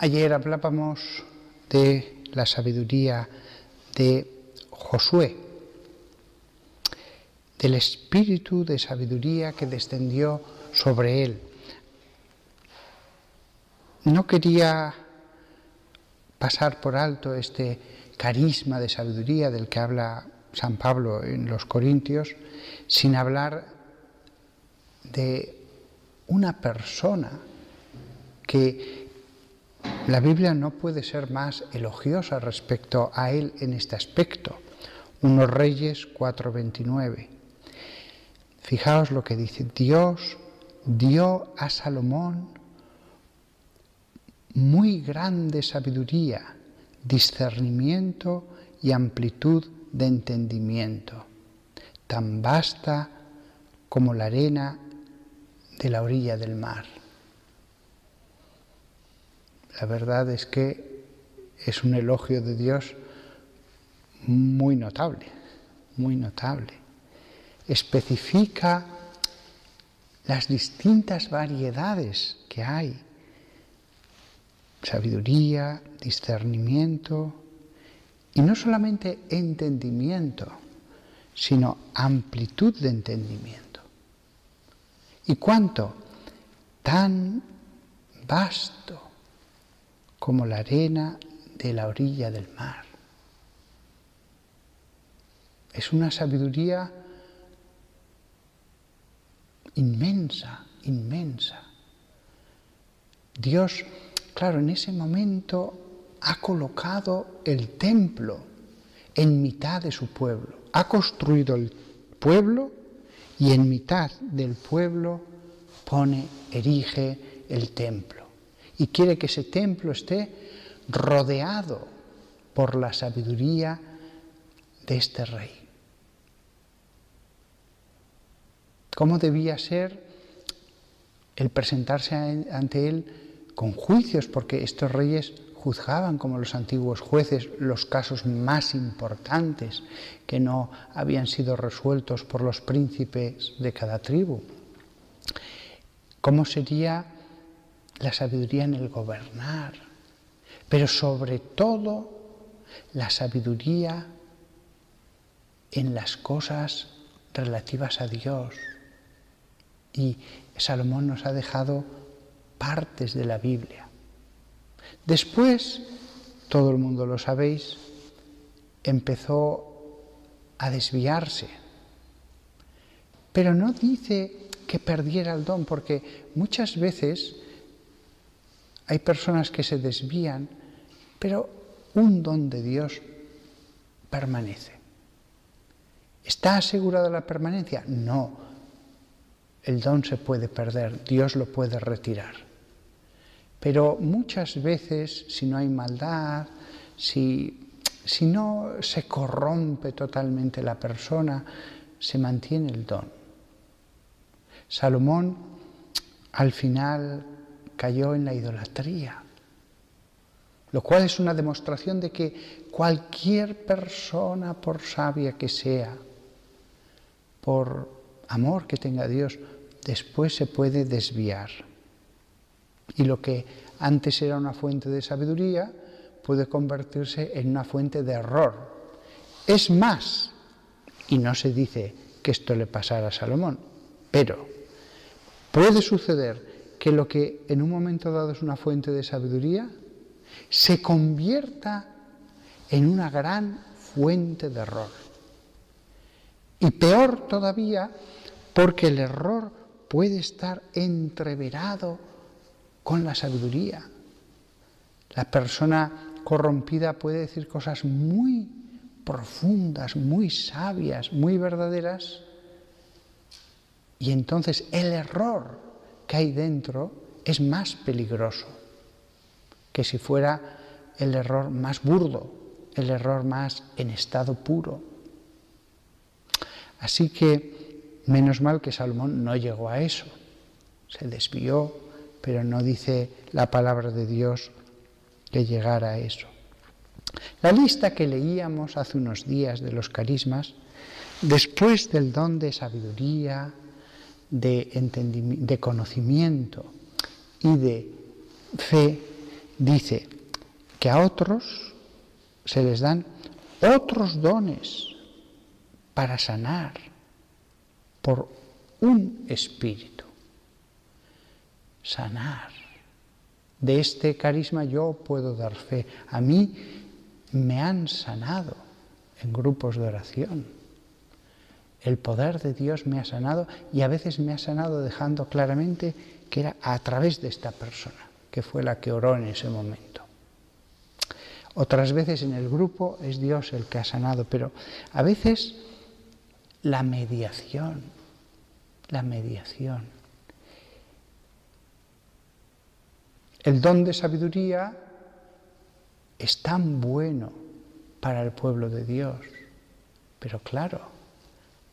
Ayer hablábamos de la sabiduría de Josué, del espíritu de sabiduría que descendió sobre él. No quería pasar por alto este carisma de sabiduría del que habla San Pablo en los Corintios, sin hablar de una persona que la Biblia no puede ser más elogiosa respecto a él en este aspecto. 1 Reyes 4:29. Fijaos lo que dice: Dios dio a Salomón muy grande sabiduría, discernimiento y amplitud de entendimiento, tan vasta como la arena de la orilla del mar. La verdad es que es un elogio de Dios muy notable, muy notable. Especifica las distintas variedades que hay: sabiduría, discernimiento, y no solamente entendimiento, sino amplitud de entendimiento. ¿Y cuánto? Tan vasto como la arena de la orilla del mar. Es una sabiduría inmensa, inmensa. Dios, claro, en ese momento ha colocado el templo en mitad de su pueblo. Ha construido el pueblo y en mitad del pueblo erige el templo. Y quiere que ese templo esté rodeado por la sabiduría de este rey. ¿Cómo debía ser el presentarse ante él con juicios? Porque estos reyes juzgaban como los antiguos jueces los casos más importantes que no habían sido resueltos por los príncipes de cada tribu. ¿Cómo sería la sabiduría en el gobernar? Pero sobre todo la sabiduría en las cosas relativas a Dios. Y Salomón nos ha dejado partes de la Biblia. Después, todo el mundo lo sabéis, empezó a desviarse. Pero no dice que perdiera el don, porque muchas veces hay personas que se desvían, pero un don de Dios permanece. ¿Está asegurada la permanencia? No. El don se puede perder, Dios lo puede retirar. Pero muchas veces, si no hay maldad, si no se corrompe totalmente la persona, se mantiene el don. Salomón al final cayó en la idolatría, lo cual es una demostración de que cualquier persona, por sabia que sea, por amor que tenga a Dios, después se puede desviar. Y lo que antes era una fuente de sabiduría puede convertirse en una fuente de error. Es más, y no se dice que esto le pasara a Salomón, pero puede suceder que lo que en un momento dado es una fuente de sabiduría se convierta en una gran fuente de error. Y peor todavía, porque el error puede estar entreverado con la sabiduría. La persona corrompida puede decir cosas muy profundas, muy sabias, muy verdaderas, y entonces el error que hay dentro es más peligroso que si fuera el error más burdo, el error más en estado puro. Así que menos mal que Salomón no llegó a eso, se desvió, pero no dice la palabra de Dios que llegara a eso. La lista que leíamos hace unos días de los carismas, después del don de sabiduría, de conocimiento y de fe, dice que a otros se les dan otros dones para sanar por un espíritu. Sanar. De este carisma yo puedo dar fe. A mí me han sanado en grupos de oración. El poder de Dios me ha sanado y a veces me ha sanado dejando claramente que era a través de esta persona, que fue la que oró en ese momento. Otras veces en el grupo es Dios el que ha sanado, pero a veces la mediación. El don de sabiduría es tan bueno para el pueblo de Dios, pero claro,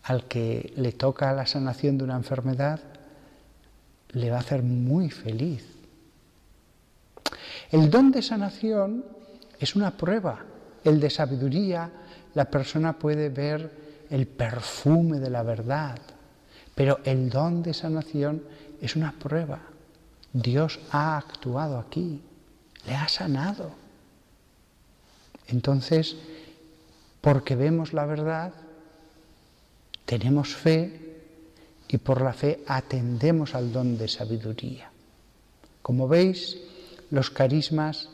al que le toca la sanación de una enfermedad, le va a hacer muy feliz. El don de sanación es una prueba. El de sabiduría, la persona puede ver el perfume de la verdad, pero el don de sanación es una prueba. Dios ha actuado aquí, le ha sanado. Entonces, porque vemos la verdad, tenemos fe y por la fe atendemos al don de sabiduría. Como veis, los carismas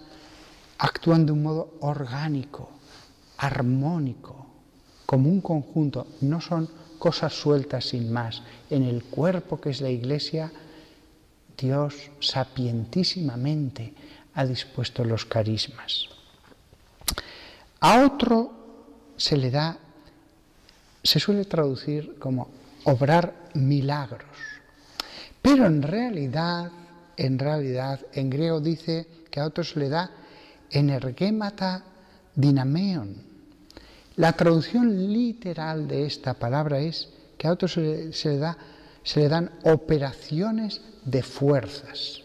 actúan de un modo orgánico, armónico, como un conjunto, no son cosas sueltas sin más. En el cuerpo que es la Iglesia, Dios sapientísimamente ha dispuesto los carismas. A otro se suele traducir como obrar milagros, pero en realidad en griego dice que a otro se le da energémata dinameon. La traducción literal de esta palabra es que a otro se le dan operaciones de fuerzas.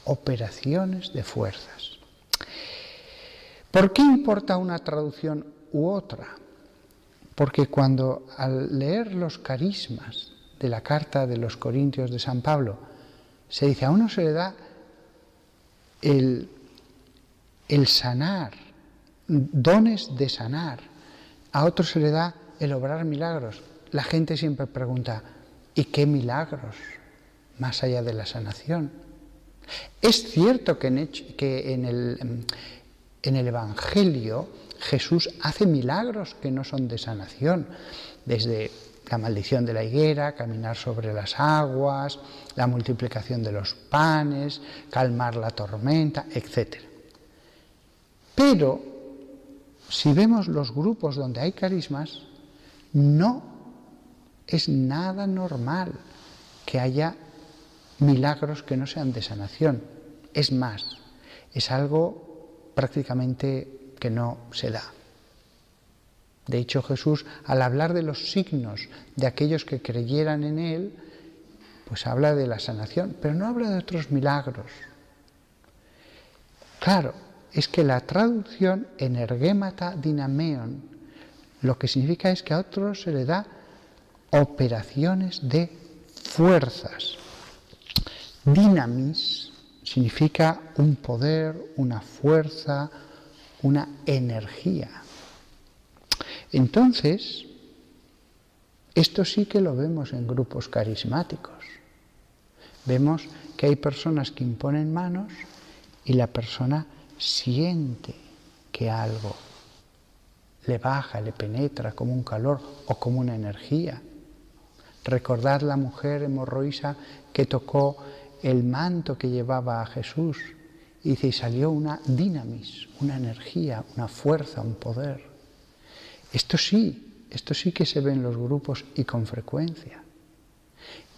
Operaciones de fuerzas. ¿Por qué importa una traducción u otra? Porque cuando al leer los carismas de la carta de los Corintios de San Pablo, se dice a uno se le da el sanar, dones de sanar, a otro se le da el obrar milagros. La gente siempre pregunta, ¿y qué milagros más allá de la sanación? Es cierto que en el Evangelio Jesús hace milagros que no son de sanación, desde la maldición de la higuera, caminar sobre las aguas, la multiplicación de los panes, calmar la tormenta, etc. Pero si vemos los grupos donde hay carismas, no es nada normal que haya milagros que no sean de sanación. Es más, es algo prácticamente que no se da. De hecho, Jesús, al hablar de los signos de aquellos que creyeran en Él, pues habla de la sanación, pero no habla de otros milagros. Claro, es que la traducción energémata dinameon, lo que significa es que a otros se le da operaciones de fuerzas. Dinamis significa un poder, una fuerza, una energía. Entonces, esto sí que lo vemos en grupos carismáticos. Vemos que hay personas que imponen manos y la persona siente que algo le baja, le penetra como un calor o como una energía. Recordad la mujer hemorroísa que tocó el manto que llevaba a Jesús y dice, y salió una dinamis, una energía, una fuerza, un poder. Esto sí que se ve en los grupos y con frecuencia.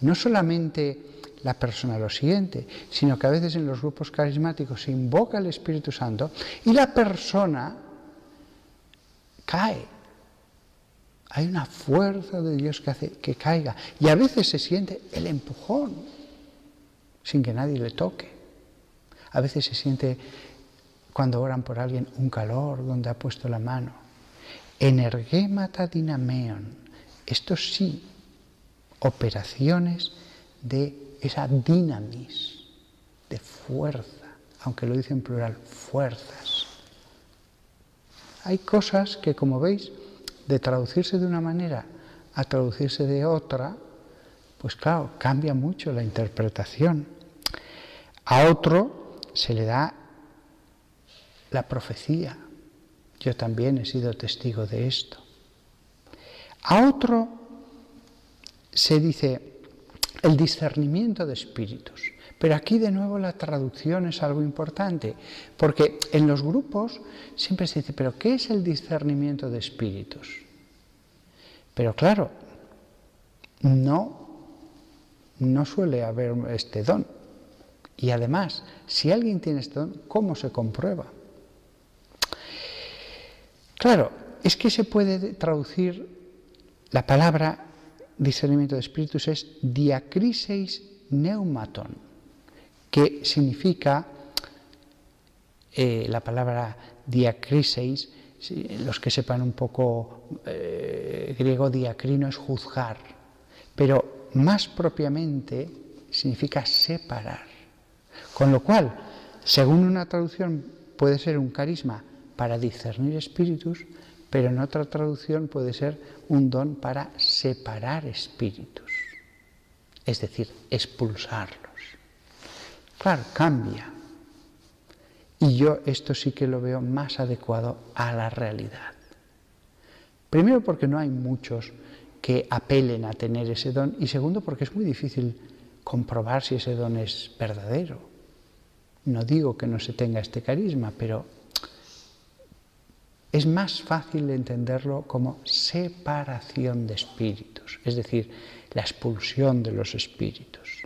No solamente la persona lo siente, sino que a veces en los grupos carismáticos se invoca el Espíritu Santo y la persona cae. Hay una fuerza de Dios que hace que caiga. Y a veces se siente el empujón, sin que nadie le toque. A veces se siente, cuando oran por alguien, un calor donde ha puesto la mano. Energémata dinameon. Esto sí, operaciones de esa dinamis, de fuerza, aunque lo dice en plural, fuerzas. Hay cosas que, como veis, de traducirse de una manera a traducirse de otra, pues claro, cambia mucho la interpretación. A otro se le da la profecía. Yo también he sido testigo de esto. A otro se dice el discernimiento de espíritus. Pero aquí de nuevo la traducción es algo importante, porque en los grupos siempre se dice, ¿pero qué es el discernimiento de espíritus? Pero claro, no suele haber este don. Y además, si alguien tiene este don, ¿cómo se comprueba? Claro, es que se puede traducir la palabra discernimiento de espíritus es diakriseis neumaton, que significa la palabra diakriseis, los que sepan un poco griego, diacrino es juzgar, pero más propiamente significa separar. Con lo cual, según una traducción, puede ser un carisma para discernir espíritus, pero en otra traducción puede ser un don para separar espíritus, es decir, expulsarlos. Claro, cambia. Y yo esto sí que lo veo más adecuado a la realidad. Primero porque no hay muchos que apelen a tener ese don, y segundo porque es muy difícil comprobar si ese don es verdadero. No digo que no se tenga este carisma, pero es más fácil entenderlo como separación de espíritus, es decir, la expulsión de los espíritus.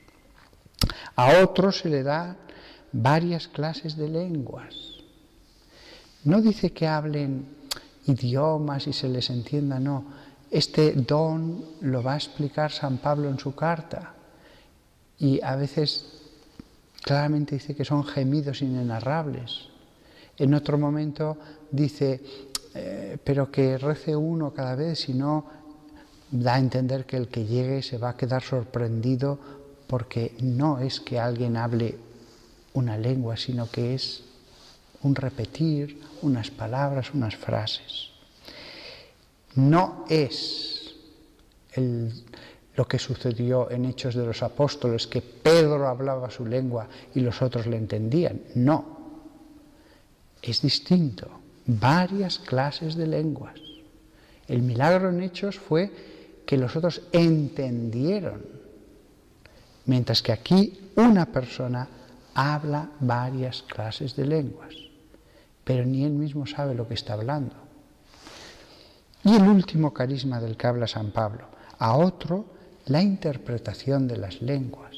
A otros se le da varias clases de lenguas. No dice que hablen idiomas y se les entienda, no. Este don lo va a explicar San Pablo en su carta, y a veces claramente dice que son gemidos inenarrables. En otro momento dice, pero que rece uno cada vez, si no, da a entender que el que llegue se va a quedar sorprendido, porque no es que alguien hable una lengua, sino que es un repetir unas palabras, unas frases. No es lo que sucedió en Hechos de los Apóstoles, que Pedro hablaba su lengua y los otros le entendían. No. Es distinto. Varias clases de lenguas. El milagro en Hechos fue que los otros entendieron, mientras que aquí una persona habla varias clases de lenguas, pero ni él mismo sabe lo que está hablando. Y el último carisma del que habla San Pablo, a otro, la interpretación de las lenguas.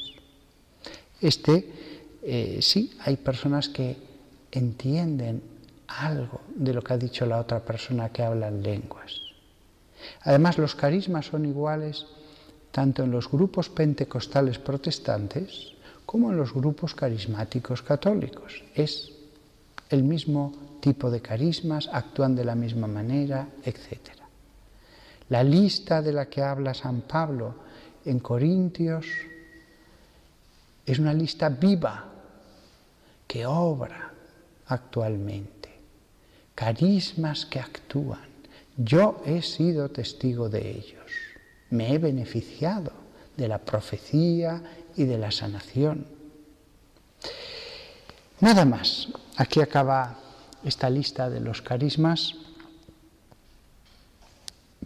Sí, hay personas que entienden algo de lo que ha dicho la otra persona que habla en lenguas. Además, los carismas son iguales tanto en los grupos pentecostales protestantes como en los grupos carismáticos católicos. Es el mismo tipo de carismas, actúan de la misma manera, etc. La lista de la que habla San Pablo en Corintios es una lista viva que obra actualmente. Carismas que actúan. Yo he sido testigo de ellos. Me he beneficiado de la profecía y de la sanación. Nada más. Aquí acaba esta lista de los carismas.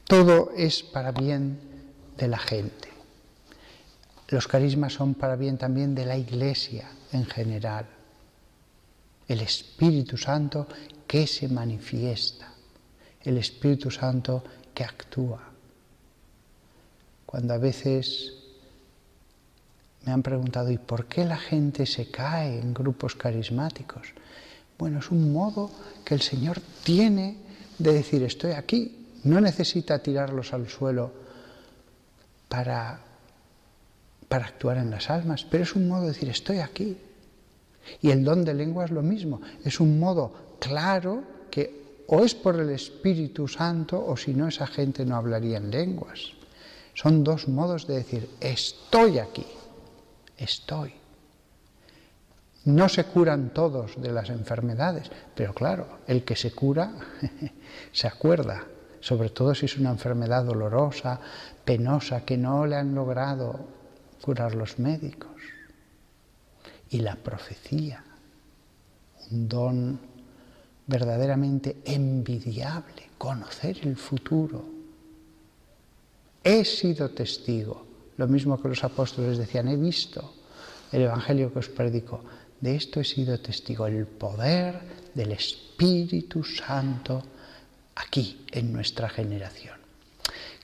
Todo es para bien de la gente. Los carismas son para bien también de la Iglesia en general. El Espíritu Santo que se manifiesta. El Espíritu Santo que actúa. Cuando a veces me han preguntado, ¿y por qué la gente se cae en grupos carismáticos? Bueno, es un modo que el Señor tiene de decir, estoy aquí. No necesita tirarlos al suelo para actuar en las almas, pero es un modo de decir, estoy aquí. Y el don de lengua es lo mismo, es un modo claro que o es por el Espíritu Santo o si no esa gente no hablaría en lenguas. Son dos modos de decir, estoy aquí, estoy. No se curan todos de las enfermedades, pero claro, el que se cura se acuerda, sobre todo si es una enfermedad dolorosa, penosa, que no le han logrado curar los médicos. Y la profecía, un don verdaderamente envidiable, conocer el futuro. He sido testigo, lo mismo que los apóstoles decían, he visto el evangelio que os predico, de esto he sido testigo, el poder del Espíritu Santo aquí, en nuestra generación.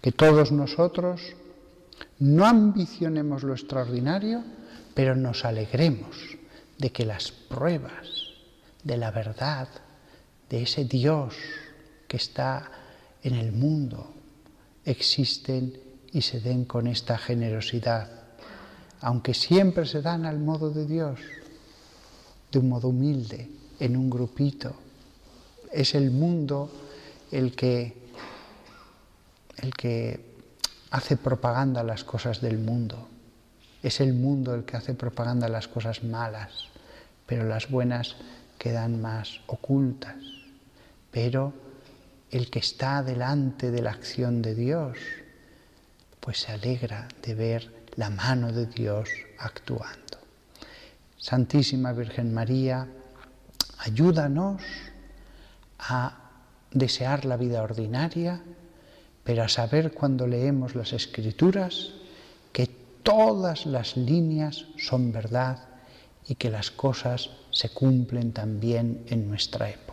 Que todos nosotros no ambicionemos lo extraordinario, pero nos alegremos de que las pruebas de la verdad, de ese Dios que está en el mundo, existen y se den con esta generosidad, aunque siempre se dan al modo de Dios, de un modo humilde, en un grupito. Es el mundo el que hace propaganda a las cosas del mundo. Es el mundo el que hace propaganda a las cosas malas, pero las buenas quedan más ocultas. Pero el que está delante de la acción de Dios, pues se alegra de ver la mano de Dios actuando. Santísima Virgen María, ayúdanos a desear la vida ordinaria, pero a saber cuando leemos las Escrituras que todas las líneas son verdad y que las cosas se cumplen también en nuestra época.